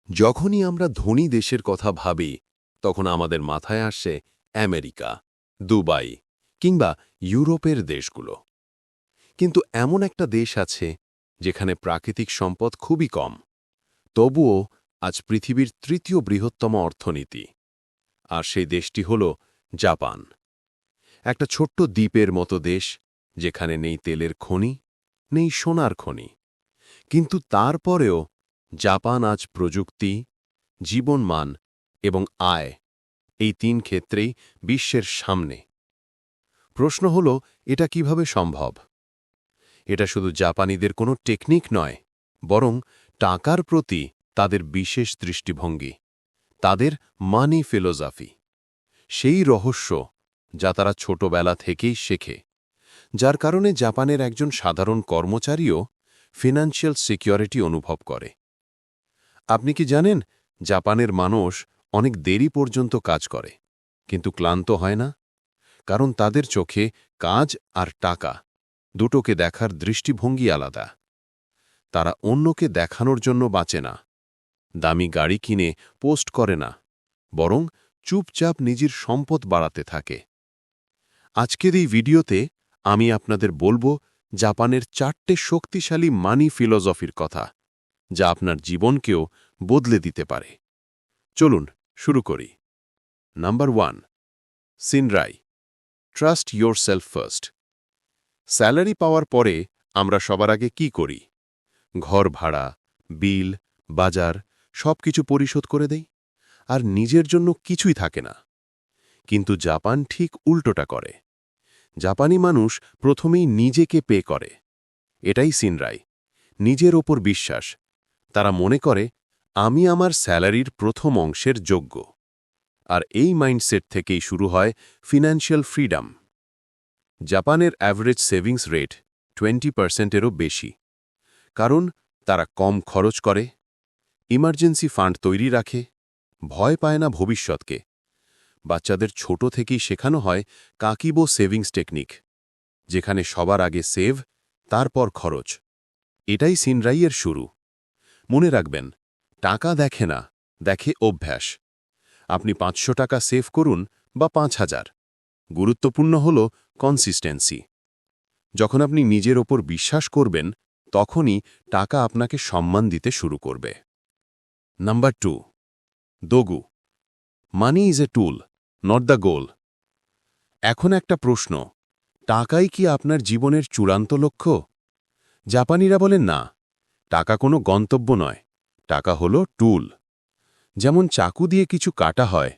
যখনই আমরা ধনী দেশের কথা ভাবি তখন আমাদের মাথায় আসে আমেরিকা, দুবাই কিংবা ইউরোপের দেশগুলো। কিন্তু এমন একটা দেশ আছে যেখানে প্রাকৃতিক সম্পদ খুবই কম, তবুও আজ পৃথিবীর তৃতীয় বৃহত্তম অর্থনীতি। আর সেই দেশটি হল জাপান। একটা ছোট্ট দ্বীপের মতো দেশ, যেখানে নেই তেলের খনি, নেই সোনার খনি, কিন্তু তারপরেও জাপান আজ প্রযুক্তি, জীবনমান এবং আয়, এই তিন ক্ষেত্রেই বিশ্বের সামনে। প্রশ্ন হল, এটা কিভাবে সম্ভব? এটা শুধু জাপানিদের কোনো টেকনিক নয়, বরং টাকার প্রতি তাদের বিশেষ দৃষ্টিভঙ্গি, তাদের মানি ফিলোসফি। সেই রহস্য যা তারা ছোটবেলা থেকেই শেখে, যার কারণে জাপানের একজন সাধারণ কর্মচারীও ফিনান্সিয়াল সিকিউরিটি অনুভব করে। আপনি কি জানেন, জাপানের মানুষ অনেক দেরি পর্যন্ত কাজ করে, কিন্তু ক্লান্ত হয় না? কারণ তাদের চোখে কাজ আর টাকা দুটোকে দেখার দৃষ্টিভঙ্গি আলাদা। তারা অন্যকে দেখানোর জন্য বাঁচে না, দামি গাড়ি কিনে পোস্ট করে না, বরং চুপচাপ নিজের সম্পদ বাড়াতে থাকে। আজকের এই ভিডিওতে আমি আপনাদের বলবো জাপানের 4টে শক্তিশালী মানি ফিলোসফির কথা, যা আপনার জীবনকেও বদলে দিতে পারে। চলুন শুরু করি। Number 1, shinrai, trust yourself first. Salary পাওয়ার পরে আমরা সবার আগে কি করি? ঘর ভাড়া, বিল, বাজার সবকিছু পরিশোধ করে দেই, আর নিজের জন্য কিছুই থাকে না। কিন্তু জাপান ঠিক উল্টোটা করে। জাপানি মানুষ প্রথমেই নিজেকে পে করে। এটাই সিনরাই, নিজের ওপর বিশ্বাস। তারা মনে করে, আমি আমার স্যালারির প্রথম অংশের যোগ্য। আর এই মাইন্ডসেট থেকেই শুরু হয় ফিনান্সিয়াল ফ্রিডম। জাপানের অ্যাভারেজ সেভিংস রেট 20%-এরও বেশি, কারণ তারা কম খরচ করে, ইমার্জেন্সি ফান্ড তৈরি রাখে, ভয় পায় না ভবিষ্যৎকে। বাচ্চাদের ছোট থেকেই শেখানো হয় কাকিবো সেভিংস টেকনিক, যেখানে সবার আগে সেভ, তারপর খরচ। এটাই সিনরাইয়ের শুরু। মনে রাখবেন, টাকা দেখে না, দেখে অভ্যাস। আপনি 500 টাকা সেভ করুন বা 5000, গুরুত্বপূর্ণ হল কনসিস্টেন্সি। যখন আপনি নিজের ওপর বিশ্বাস করবেন, তখনই টাকা আপনাকে সম্মান দিতে শুরু করবে। Number 2, dogu, money is a tool, not the goal. এখন একটা প্রশ্ন, টাকাই কি আপনার জীবনের চূড়ান্ত লক্ষ্য? জাপানিরা বলেন না, টাকা কোনো গন্তব্য নয়, টাকা হলো টুল। যেমন চাকু দিয়ে কিছু কাটা হয়,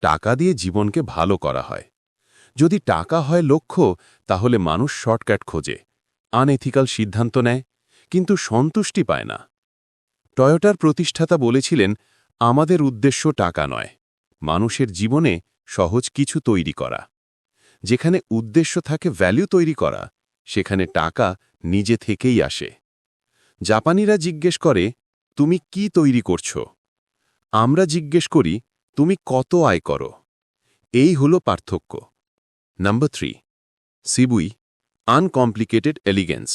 টাকা দিয়ে জীবনকে ভালো করা হয়। যদি টাকা হয় লক্ষ্য, তাহলে মানুষ শর্টকাট খোঁজে, আনএথিক্যাল সিদ্ধান্ত নেয়, কিন্তু সন্তুষ্টি পায় না। টয়োটার প্রতিষ্ঠাতা বলেছিলেন, আমাদের উদ্দেশ্য টাকা নয়, মানুষের জীবনে সহজ কিছু তৈরি করা। যেখানে উদ্দেশ্য থাকে ভ্যালু তৈরি করা, সেখানে টাকা নিজে থেকেই আসে। জাপানিরা জিজ্ঞেস করে, তুমি কি তৈরি করছো? আমরা জিজ্ঞেস করি, তুমি কত আয় করো? এই হলো পার্থক্য। Number 3, shibui, uncomplicated elegance.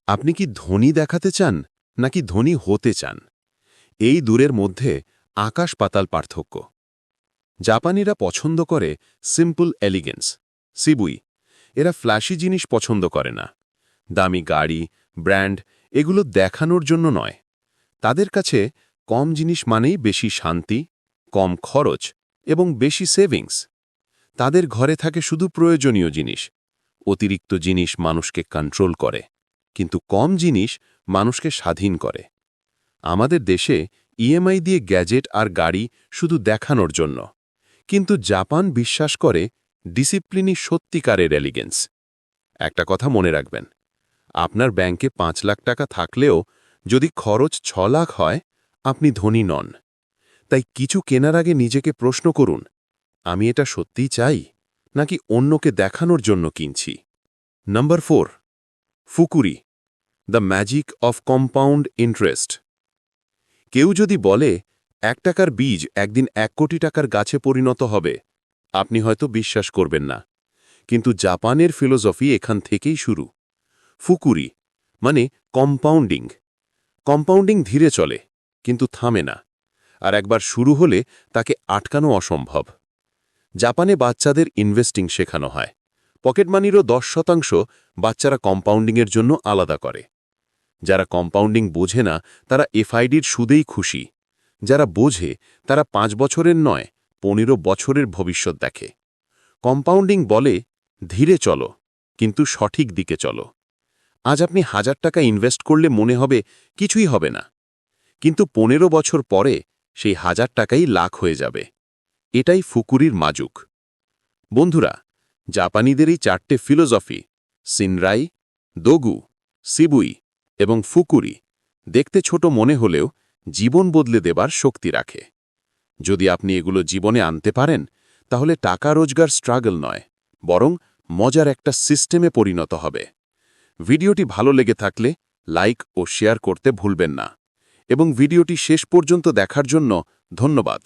আপনি কি ধনী দেখাতে চান, নাকি ধনী হতে চান? এই দূরের মধ্যে আকাশ পাতাল পার্থক্য। জাপানিরা পছন্দ করে সিম্পল এলিগেন্স, সিবুই। এরা ফ্ল্যাশি জিনিস পছন্দ করে না, দামি গাড়ি, ব্র্যান্ড, এগুলো দেখানোর জন্য নয়। তাদের কাছে কম জিনিস মানেই বেশি শান্তি, কম খরচ এবং বেশি সেভিংস। তাদের ঘরে থাকে শুধু প্রয়োজনীয় জিনিস। অতিরিক্ত জিনিস মানুষকে কন্ট্রোল করে, কিন্তু কম জিনিস মানুষকে স্বাধীন করে। আমাদের দেশে ইএমআই দিয়ে গ্যাজেট আর গাড়ি শুধু দেখানোর জন্য, কিন্তু জাপান বিশ্বাস করে ডিসিপ্লিনই সত্যিকারের এলিগেন্স। একটা কথা মনে রাখবেন, আপনার ব্যাংকে 5 লাখ টাকা থাকলেও যদি খরচ 6 লাখ হয়, আপনি ধনী নন। তাই কিছু কেনার আগে নিজেকে প্রশ্ন করুন, আমি এটা সত্যিই চাই, নাকি অন্যকে দেখানোর জন্য কিনছি? Number 4, fukuri, the magic of compound interest. কেউ যদি বলে 1 টাকার বীজ একদিন 1 কোটি টাকার গাছে পরিণত হবে, আপনি হয়তো বিশ্বাস করবেন না। কিন্তু জাপানের ফিলোসফি এখান থেকেই শুরু। ফুকুরি মানে কম্পাউন্ডিং। কম্পাউন্ডিং ধীরে চলে, কিন্তু থামে না, আর একবার শুরু হলে তাকে আটকানো অসম্ভব। জাপানে বাচ্চাদের ইনভেস্টিং শেখানো হয়। পকেট মানিরও 10% বাচ্চারা কম্পাউন্ডিংয়ের জন্য আলাদা করে। যারা কম্পাউন্ডিং বোঝে না তারা এফআইডির সুদেই খুশি। যারা বোঝে তারা 5 বছরের নয় 15 বছরের ভবিষ্যৎ দেখে। কম্পাউন্ডিং বলে, ধীরে চলো, কিন্তু সঠিক দিকে চলো। আজ আপনি 1000 টাকা ইনভেস্ট করলে মনে হবে কিছুই হবে না, কিন্তু 15 বছর পরে সেই 1000 টাকাই লাখ হয়ে যাবে। এটাই ফুকুরির মাজুক। বন্ধুরা, জাপানিদের এই 4টে ফিলোসফি সিনরাই, দোগু, সিবুই এবং ফুকুরি দেখতে ছোট মনে হলেও জীবন বদলে দেবার শক্তি রাখে। যদি আপনি এগুলো জীবনে আনতে পারেন, তাহলে টাকা রোজগার স্ট্রাগল নয়, বরং মজার একটা সিস্টেমে পরিণত হবে। ভিডিওটি ভালো লেগে থাকলে লাইক ও শেয়ার করতে ভুলবেন না, এবং ভিডিওটি শেষ পর্যন্ত দেখার জন্য ধন্যবাদ।